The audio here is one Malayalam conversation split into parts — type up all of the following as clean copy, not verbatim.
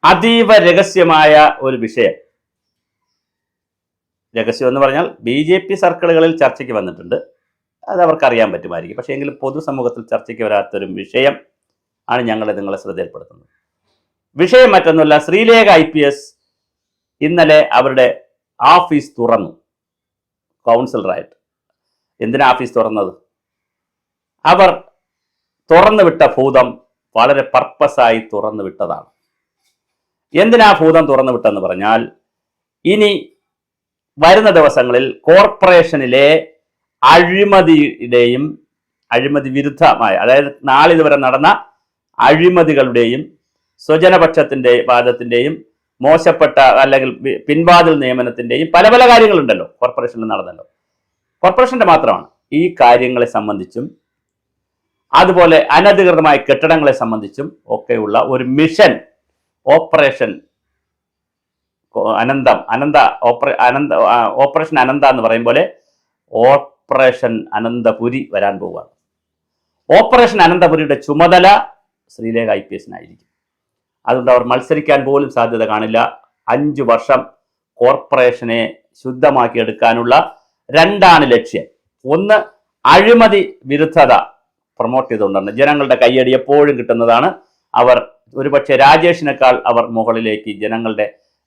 അതീവ രഹസ്യമായ ഒരു വിഷയം. രഹസ്യം എന്ന് പറഞ്ഞാൽ BJP സർക്കിളുകളിൽ ചർച്ചയ്ക്ക് വന്നിട്ടുണ്ട്, അത് അവർക്ക് അറിയാൻ പറ്റുമായിരിക്കും. പക്ഷേ എങ്കിലും പൊതുസമൂഹത്തിൽ ചർച്ചയ്ക്ക് വരാത്തൊരു വിഷയം ആണ് നിങ്ങളെ ശ്രദ്ധയിൽപ്പെടുത്തുന്നത്. വിഷയം മറ്റൊന്നുമല്ല, ശ്രീലേഖ IPS ഇന്നലെ അവരുടെ ഓഫീസ് തുറന്നു, കൗൺസിലറായിട്ട്. എന്തിനാ ഓഫീസ് തുറന്നത്? അവർ തുറന്നുവിട്ട ഭൂതം വളരെ പർപ്പസായി തുറന്നു വിട്ടതാണ്. എന്തിനാ ഭൂതം തുറന്നു വിട്ടെന്ന് പറഞ്ഞാൽ, ഇനി വരുന്ന ദിവസങ്ങളിൽ കോർപ്പറേഷനിലെ അഴിമതിയുടെയും അഴിമതി വിരുദ്ധമായ, അതായത് നാളിതുവരെ നടന്ന അഴിമതികളുടെയും സ്വജനപക്ഷത്തിന്റെ വാദത്തിന്റെയും മോശപ്പെട്ട അല്ലെങ്കിൽ പിൻവാതിൽ നിയമനത്തിന്റെയും പല പല കാര്യങ്ങളുണ്ടല്ലോ കോർപ്പറേഷനിൽ നടന്നല്ലോ. കോർപ്പറേഷന്റെ മാത്രമാണ് ഈ കാര്യങ്ങളെ സംബന്ധിച്ചും അതുപോലെ അനധികൃതമായ കെട്ടിടങ്ങളെ സംബന്ധിച്ചും ഒക്കെയുള്ള ഒരു മിഷൻ ഓപ്പറേഷൻ ഓപ്പറേഷൻ അനന്ത എന്ന് പറയും പോലെ ഓപ്പറേഷൻ അനന്തപുരി വരാൻ പോവുകയാണ്. ഓപ്പറേഷൻ അനന്തപുരിയുടെ ചുമതല ശ്രീലേഖ IPSനായിരിക്കും. അതുകൊണ്ട് അവർ മത്സരിക്കാൻ പോലും സാധ്യത കാണില്ല. 5 വർഷം കോർപ്പറേഷനെ ശുദ്ധമാക്കിയെടുക്കാനുള്ള രണ്ടാണ് ലക്ഷ്യം. ഒന്ന്, അഴിമതി വിരുദ്ധത പ്രൊമോട്ട് ചെയ്തുകൊണ്ടാണ്. ജനങ്ങളുടെ കയ്യടി എപ്പോഴും കിട്ടുന്നതാണ്. അവർ ഒരുപക്ഷെ രാജേഷിനേക്കാൾ അവർ മുകളിലേക്ക് ജനങ്ങളുടെ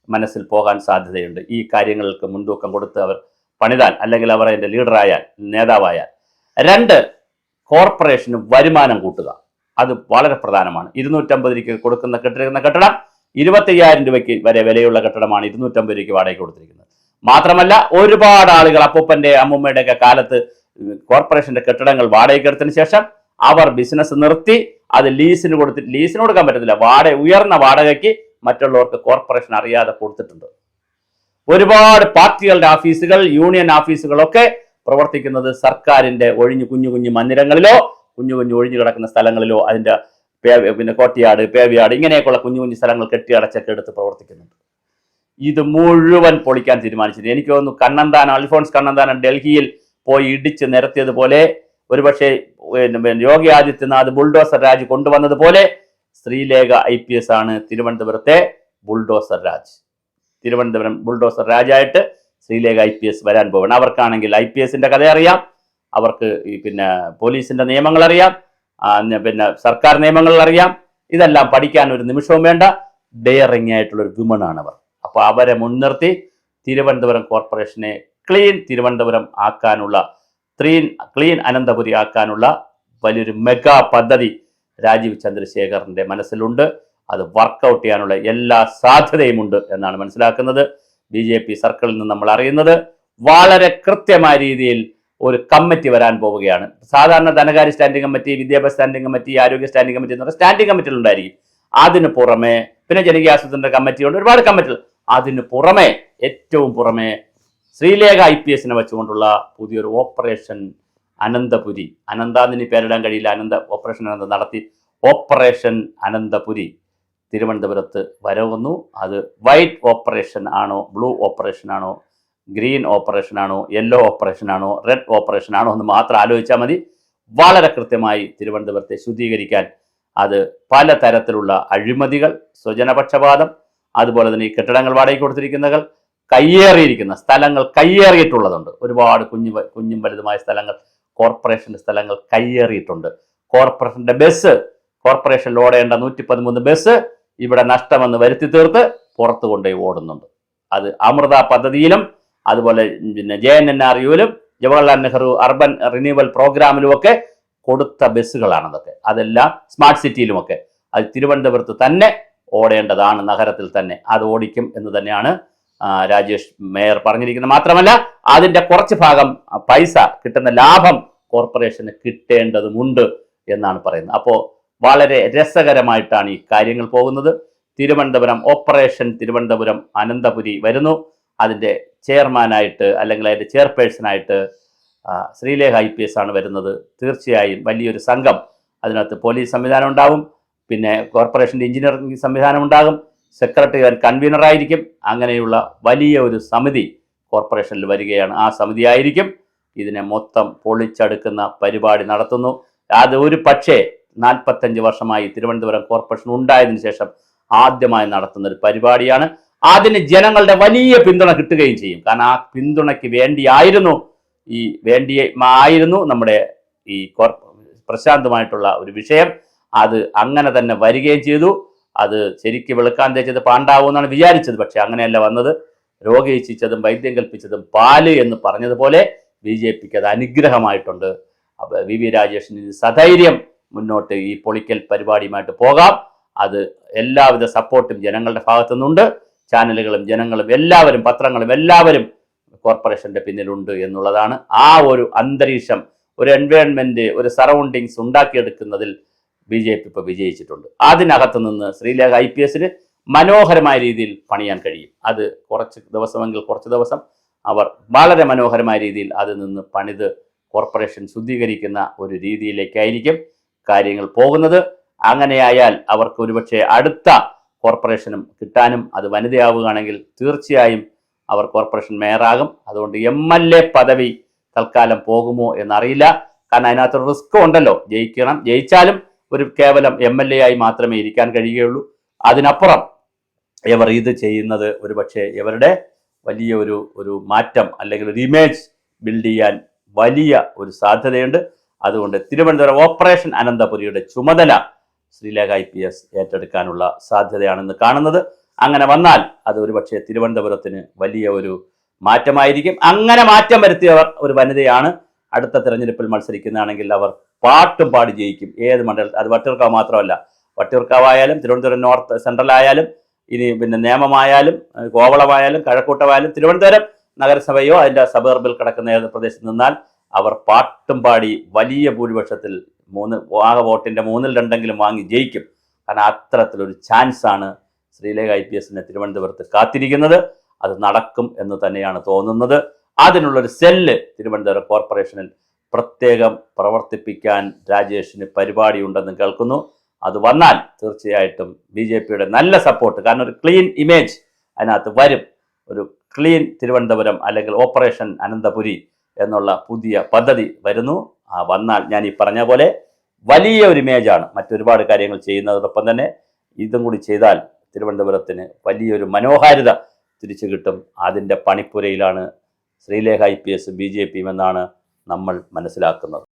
മനസ്സിൽ പോകാൻ സാധ്യതയുണ്ട്. ഈ കാര്യങ്ങൾക്ക് മുൻതൂക്കം കൊടുത്ത് അവർ പണിതാൽ, അല്ലെങ്കിൽ അവർ അതിൻ്റെ ലീഡറായാൽ, നേതാവായാൽ. 2, കോർപ്പറേഷന് വരുമാനം കൂട്ടുക. അത് വളരെ പ്രധാനമാണ്. 250 രൂപയ്ക്ക് കൊടുക്കുന്ന കെട്ടിടം 25,000 രൂപയ്ക്ക് വരെ വിലയുള്ള കെട്ടിടമാണ് 250 രൂപയ്ക്ക് വാടകയ്ക്ക് കൊടുത്തിരിക്കുന്നത്. മാത്രമല്ല, ഒരുപാട് ആളുകൾ അപ്പൂപ്പൻ്റെ അമ്മൂമ്മയുടെ ഒക്കെ കാലത്ത് കോർപ്പറേഷന്റെ കെട്ടിടങ്ങൾ വാടകയ്ക്ക് എടുത്തതിന് ശേഷം അവർ ബിസിനസ് നിർത്തി അത് ലീസിന് കൊടുക്കാൻ പറ്റത്തില്ല, ഉയർന്ന വാടകയ്ക്ക് മറ്റുള്ളവർക്ക് കോർപ്പറേഷൻ അറിയാതെ കൊടുത്തിട്ടുണ്ട്. ഒരുപാട് പാർട്ടികളുടെ ഓഫീസുകൾ, യൂണിയൻ ഓഫീസുകളൊക്കെ പ്രവർത്തിക്കുന്നത് സർക്കാരിന്റെ കുഞ്ഞു കുഞ്ഞു മന്ദിരങ്ങളിലോ കുഞ്ഞു ഒഴിഞ്ഞു കിടക്കുന്ന സ്ഥലങ്ങളിലോ, അതിന്റെ കോട്ടിയാട്, പേവിയാട്, ഇങ്ങനെയൊക്കെയുള്ള കുഞ്ഞു കുഞ്ഞു സ്ഥലങ്ങൾ കെട്ടിയടച്ചൊക്കെ എടുത്ത് പ്രവർത്തിക്കുന്നുണ്ട്. ഇത് മുഴുവൻ പൊളിക്കാൻ തീരുമാനിച്ചിട്ടുണ്ട്. എനിക്ക് തോന്നുന്നു അൽഫോൺസ് കണ്ണന്താനം ഡൽഹിയിൽ പോയി ഇടിച്ച് നിരത്തിയതുപോലെ, ഒരുപക്ഷെ യോഗി ആദിത്യനാഥ് ബുൾഡോസർ രാജ് കൊണ്ടുവന്നതുപോലെ ശ്രീലേഖ IPS ആണ് തിരുവനന്തപുരത്തെ ബുൾഡോസർ രാജ്. തിരുവനന്തപുരം ബുൾഡോസർ രാജായിട്ട് ശ്രീലേഖ IPS വരാൻ പോകണം. അവർക്കാണെങ്കിൽ IPSന്റെ കഥ അറിയാം, അവർക്ക് പോലീസിന്റെ നിയമങ്ങൾ അറിയാം, സർക്കാർ നിയമങ്ങൾ അറിയാം. ഇതെല്ലാം പഠിക്കാൻ ഒരു നിമിഷവും വേണ്ട. ഡെയറിംഗ് ആയിട്ടുള്ളൊരു വിമണാണ് അവർ. അപ്പോൾ അവരെ മുൻനിർത്തി തിരുവനന്തപുരം കോർപ്പറേഷനെ തിരുവനന്തപുരം ആക്കാനുള്ള, ക്ലീൻ അനന്തപുരി ആക്കാനുള്ള വലിയൊരു മെഗാ പദ്ധതി രാജീവ് ചന്ദ്രശേഖറിന്റെ മനസ്സിലുണ്ട്. അത് വർക്കൗട്ട് ചെയ്യാനുള്ള എല്ലാ സാധ്യതയുമുണ്ട് എന്നാണ് മനസ്സിലാക്കുന്നത്. BJP സർക്കിളിൽ നിന്ന് നമ്മൾ അറിയുന്നത് വളരെ കൃത്യമായ രീതിയിൽ ഒരു കമ്മിറ്റി വരാൻ പോവുകയാണ്. സാധാരണ ധനകാര്യ സ്റ്റാൻഡിംഗ് കമ്മിറ്റി, വിദ്യാഭ്യാസ സ്റ്റാൻഡിംഗ് കമ്മിറ്റി, ആരോഗ്യ സ്റ്റാൻഡിംഗ് കമ്മിറ്റി എന്ന് പറഞ്ഞാൽ സ്റ്റാൻഡിംഗ് കമ്മിറ്റികൾ ഉണ്ടായിരിക്കും. അതിന് പുറമെ ജനകീയാസൂത്രണ കമ്മിറ്റിയുണ്ട്, ഒരുപാട് കമ്മിറ്റികൾ. അതിന് പുറമെ ഏറ്റവും പുറമെ ശ്രീലേഖ IPSനെ വെച്ചുകൊണ്ടുള്ള പുതിയൊരു ഓപ്പറേഷൻ അനന്തപുരി, അനന്താന്നിനി പേരിടാൻ കഴിയില്ല, ഓപ്പറേഷൻ അനന്ത നടത്തി ഓപ്പറേഷൻ അനന്തപുരി തിരുവനന്തപുരത്ത് വരവുന്നു. അത് വൈറ്റ് ഓപ്പറേഷൻ ആണോ, ബ്ലൂ ഓപ്പറേഷൻ ആണോ, ഗ്രീൻ ഓപ്പറേഷൻ ആണോ, യെല്ലോ ഓപ്പറേഷൻ ആണോ, റെഡ് ഓപ്പറേഷൻ ആണോ എന്ന് മാത്രം ആലോചിച്ചാൽ മതി. വളരെ കൃത്യമായി തിരുവനന്തപുരത്തെ ശുദ്ധീകരിക്കാൻ അത് പല തരത്തിലുള്ള അഴിമതികൾ, സ്വജനപക്ഷപാതം, അതുപോലെ തന്നെ ഈ കെട്ടിടങ്ങൾ വാടകയ്ക്ക് കൊടുത്തിരിക്കുന്നവർ കയ്യേറിയിരിക്കുന്ന സ്ഥലങ്ങൾ കയ്യേറിയിട്ടുള്ളതുണ്ട്. ഒരുപാട് കുഞ്ഞും വലുതുമായ സ്ഥലങ്ങൾ, കോർപ്പറേഷന്റെ സ്ഥലങ്ങൾ കയ്യേറിയിട്ടുണ്ട്. കോർപ്പറേഷന്റെ ബസ്, കോർപ്പറേഷനിൽ ഓടേണ്ട 113 ബസ് ഇവിടെ നഷ്ടമെന്ന് വരുത്തി തീർത്ത് പുറത്തു കൊണ്ടുപോയി ഓടുന്നുണ്ട്. അത് അമൃത പദ്ധതിയിലും അതുപോലെ JNNRUവിലും ജവഹർലാൽ നെഹ്റു അർബൻ റിന്യൂവൽ പ്രോഗ്രാമിലുമൊക്കെ കൊടുത്ത ബസ്സുകളാണതൊക്കെ. അതെല്ലാം സ്മാർട്ട് സിറ്റിയിലുമൊക്കെ. അത് തിരുവനന്തപുരത്ത് തന്നെ ഓടേണ്ടതാണ്, നഗരത്തിൽ തന്നെ. അത് ഓടിക്കും എന്ന് തന്നെയാണ് രാജേഷ് മേയർ പറഞ്ഞിരിക്കുന്നത്. മാത്രമല്ല, അതിന്റെ കുറച്ച് ഭാഗം പൈസ കിട്ടുന്ന ലാഭം കോർപ്പറേഷന് കിട്ടേണ്ടതുമുണ്ട് എന്നാണ് പറയുന്നത്. അപ്പോൾ വളരെ രസകരമായിട്ടാണ് ഈ കാര്യങ്ങൾ പോകുന്നത്. ഓപ്പറേഷൻ തിരുവനന്തപുരം അനന്തപുരി വരുന്നു. അതിൻ്റെ ചെയർമാനായിട്ട് അല്ലെങ്കിൽ അതിൻ്റെ ചെയർപേഴ്സണായിട്ട് ശ്രീലേഖ IPS ആണ് വരുന്നത്. തീർച്ചയായും വലിയൊരു സംഘം, അതിനകത്ത് പോലീസ് സംവിധാനം ഉണ്ടാകും, പിന്നെ കോർപ്പറേഷൻ്റെ എഞ്ചിനീയറിംഗ് സംവിധാനം ഉണ്ടാകും, സെക്രട്ടറി കൺവീനറായിരിക്കും. അങ്ങനെയുള്ള വലിയ ഒരു സമിതി കോർപ്പറേഷനിൽ വരികയാണ്. ആ സമിതി ആയിരിക്കും ഇതിനെ മൊത്തം പൊളിച്ചെടുക്കുന്ന പരിപാടി നടത്തുന്നു. അത് ഒരു പക്ഷേ 45 വർഷമായി തിരുവനന്തപുരം കോർപ്പറേഷൻ ഉണ്ടായതിനു ശേഷം ആദ്യമായി നടത്തുന്ന ഒരു പരിപാടിയാണ്. അതിന് ജനങ്ങളുടെ വലിയ പിന്തുണ കിട്ടുകയും ചെയ്യും. കാരണം ആ പിന്തുണയ്ക്ക് വേണ്ടിയായിരുന്നു നമ്മുടെ ഈ പ്രശാന്തമായിട്ടുള്ള ഒരു വിഷയം. അത് അങ്ങനെ തന്നെ വരികയും ചെയ്തു. അത് ശരിക്ക് വെളുക്കാൻ തേച്ചത് പാണ്ടാവൂന്നാണ് വിചാരിച്ചത്. പക്ഷെ അങ്ങനെയല്ല വന്നത്. രോഗയിച്ചിച്ചതും വൈദ്യം കൽപ്പിച്ചതും പാല് എന്ന് പറഞ്ഞതുപോലെ BJPക്ക് അത് അനുഗ്രഹമായിട്ടുണ്ട്. VV രാജേഷിന് സധൈര്യം മുന്നോട്ട് ഈ പൊളിക്കൽ പരിപാടിയുമായിട്ട് പോകാം. അത് എല്ലാവിധ സപ്പോർട്ടും ജനങ്ങളുടെ ഭാഗത്തു നിന്നുണ്ട്. ചാനലുകളും ജനങ്ങളും എല്ലാവരും, പത്രങ്ങളും എല്ലാവരും കോർപ്പറേഷന്റെ പിന്നിലുണ്ട് എന്നുള്ളതാണ്. ആ ഒരു അന്തരീക്ഷം, ഒരു എൻവയോൺമെന്റ്, ഒരു സറൗണ്ടിങ്സ് ഉണ്ടാക്കിയെടുക്കുന്നതിൽ BJP ഇപ്പോൾ വിജയിച്ചിട്ടുണ്ട്. അതിനകത്ത് നിന്ന് ശ്രീലേഖ IPSന് മനോഹരമായ രീതിയിൽ പണിയാൻ കഴിയും. അത് കുറച്ച് ദിവസം അവർ വളരെ മനോഹരമായ രീതിയിൽ അതിൽ നിന്ന് പണിത് കോർപ്പറേഷൻ ശുദ്ധീകരിക്കുന്ന ഒരു രീതിയിലേക്കായിരിക്കും കാര്യങ്ങൾ പോകുന്നത്. അങ്ങനെയായാൽ അവർക്ക് ഒരുപക്ഷെ അടുത്ത കോർപ്പറേഷനും കിട്ടാനും, അത് വനിതയാവുകയാണെങ്കിൽ തീർച്ചയായും അവർ കോർപ്പറേഷൻ മേയറാകും. അതുകൊണ്ട് MLA പദവി തൽക്കാലം പോകുമോ എന്നറിയില്ല. കാരണം അതിനകത്തൊരു റിസ്ക് ഉണ്ടല്ലോ. ജയിച്ചാലും ഒരു കേവലം MLA ആയി മാത്രമേ ഇരിക്കാൻ കഴിയുകയുള്ളൂ. അതിനപ്പുറം ഇവർ ഇത് ചെയ്യുന്നത് ഒരുപക്ഷെ ഇവരുടെ വലിയ ഒരു മാറ്റം അല്ലെങ്കിൽ ഒരു ഇമേജ് ബിൽഡ് ചെയ്യാൻ വലിയ ഒരു സാധ്യതയുണ്ട്. അതുകൊണ്ട് തിരുവനന്തപുരം ഓപ്പറേഷൻ അനന്തപുരിയുടെ ചുമതല ശ്രീലേഖ IPS ഏറ്റെടുക്കാനുള്ള സാധ്യതയാണെന്ന് കാണുന്നത്. അങ്ങനെ വന്നാൽ അത് ഒരുപക്ഷെ തിരുവനന്തപുരത്തിന് വലിയ ഒരു മാറ്റമായിരിക്കും. അങ്ങനെ മാറ്റം വരുത്തിയവർ ഒരു വനിതയാണ്. അടുത്ത തെരഞ്ഞെടുപ്പിൽ മത്സരിക്കുന്നതാണെങ്കിൽ അവർ പാട്ടും പാടി ജയിക്കും. ഏത് മണ്ഡലം, അത് വട്ടിയൂർക്കാവ് മാത്രമല്ല, വട്ടിയൂർക്കാവായാലും തിരുവനന്തപുരം നോർത്ത് സെൻട്രൽ ആയാലും ഇനി പിന്നെ നേമമായാലും കോവളമായാലും കഴക്കൂട്ടമായാലും തിരുവനന്തപുരം നഗരസഭയോ അതിൻ്റെ സബർബിൽ കിടക്കുന്ന ഏത് പ്രദേശത്ത് നിന്നാൽ അവർ പാട്ടും പാടി വലിയ ഭൂരിപക്ഷത്തിൽ ആകെ വോട്ടിൻ്റെ 2/3 വാങ്ങി ജയിക്കും. കാരണം അത്തരത്തിലൊരു ചാൻസാണ് ശ്രീലേഖ IPSനെ തിരുവനന്തപുരത്ത് കാത്തിരിക്കുന്നത്. അത് നടക്കും എന്ന് തന്നെയാണ് തോന്നുന്നത്. അതിനുള്ളൊരു സെല്ല് തിരുവനന്തപുരം കോർപ്പറേഷനിൽ പ്രത്യേകം പ്രവർത്തിപ്പിക്കാൻ രാജേഷിന് പരിപാടിയുണ്ടെന്ന് കേൾക്കുന്നു. അത് വന്നാൽ തീർച്ചയായിട്ടും BJPയുടെ നല്ല സപ്പോർട്ട്, കാരണം ഒരു ക്ലീൻ ഇമേജ് അതിനകത്ത് വരും. ഒരു ക്ലീൻ തിരുവനന്തപുരം അല്ലെങ്കിൽ ഓപ്പറേഷൻ അനന്തപുരി എന്നുള്ള പുതിയ പദ്ധതി വരുന്നു. വന്നാൽ ഞാൻ ഈ പറഞ്ഞ പോലെ വലിയ ഒരു ഇമേജാണ്. മറ്റൊരുപാട് കാര്യങ്ങൾ ചെയ്യുന്നതോടൊപ്പം തന്നെ ഇതും കൂടി ചെയ്താൽ തിരുവനന്തപുരത്തിന് വലിയൊരു മനോഹാരിത തിരിച്ചു കിട്ടും. അതിൻ്റെ പണിപ്പുരയിലാണ് ശ്രീലേഖ IPS BJPയും എന്നാണ് നമ്മൾ മനസ്സിലാക്കുന്നത്.